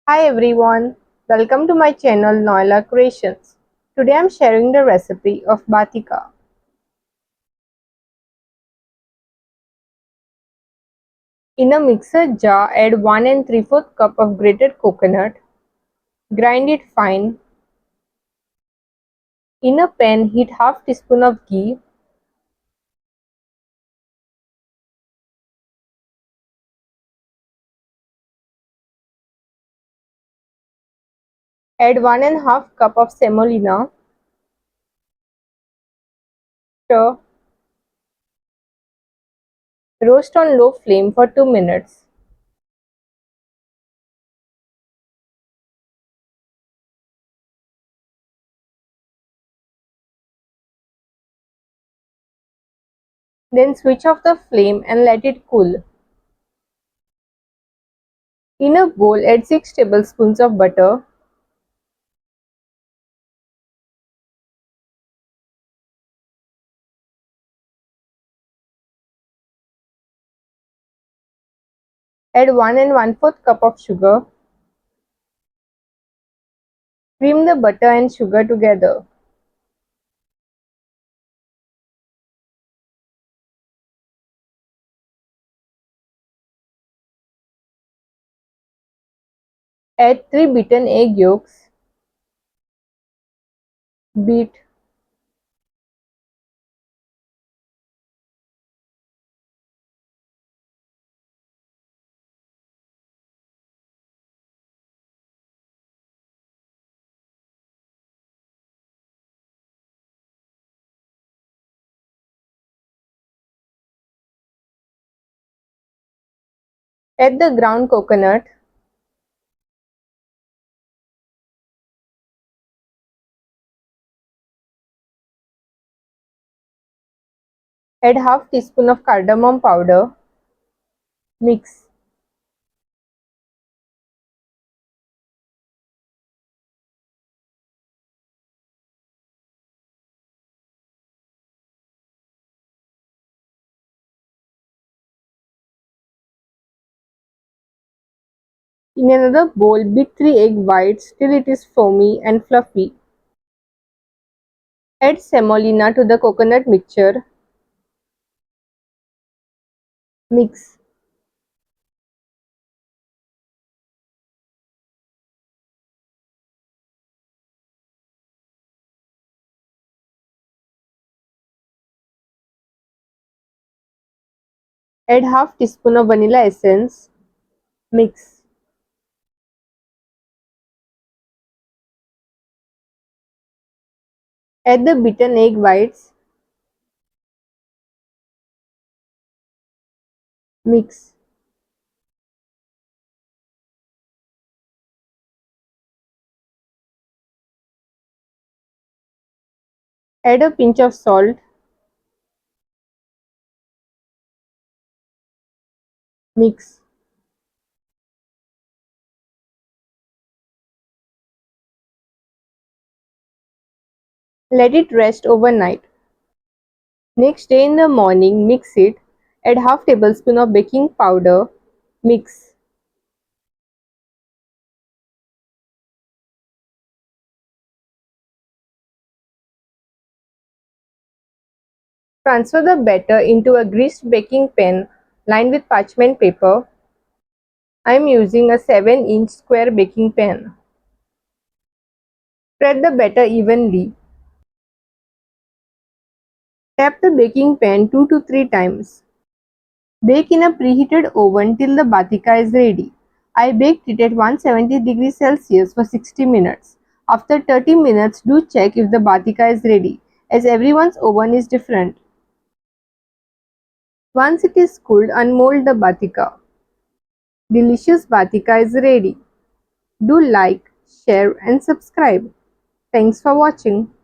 Hi everyone, welcome to my channel Noila Creations. Today I am sharing the recipe of Batica. In a mixer jar, add 1 and 3/4 cup of grated coconut. Grind it fine. In a pan, heat half teaspoon of ghee. Add 1 and half cup of semolina. Stir. Roast on low flame for 2 minutes. Then switch off the flame and let it cool. In a bowl, add 6 tablespoons of butter. Add 1 and 1/4 cup of sugar. Cream the butter and sugar together. Add 3 beaten egg yolks. Beat. Add the ground coconut. Add half teaspoon of cardamom powder. Mix. In another bowl, beat 3 egg whites till it is foamy and fluffy. Add semolina to the coconut mixture. Mix. Add half teaspoon of vanilla essence. Mix. Add the beaten egg whites. Mix. Add a pinch of salt. Mix. Let it rest overnight. Next day in the morning, mix it. Add half tablespoon of baking powder. Mix. Transfer the batter into a greased baking pan lined with parchment paper. I am using a 7-inch square baking pan. Spread the batter evenly. Tap the baking pan 2 to 3 times. Bake in a preheated oven till the batica is ready. I baked it at 170 degrees Celsius for 60 minutes. After 30 minutes, do check if the batica is ready, as everyone's oven is different. Once it is cooled, unmold the batica. Delicious batica is ready. Do like, share and subscribe. Thanks for watching.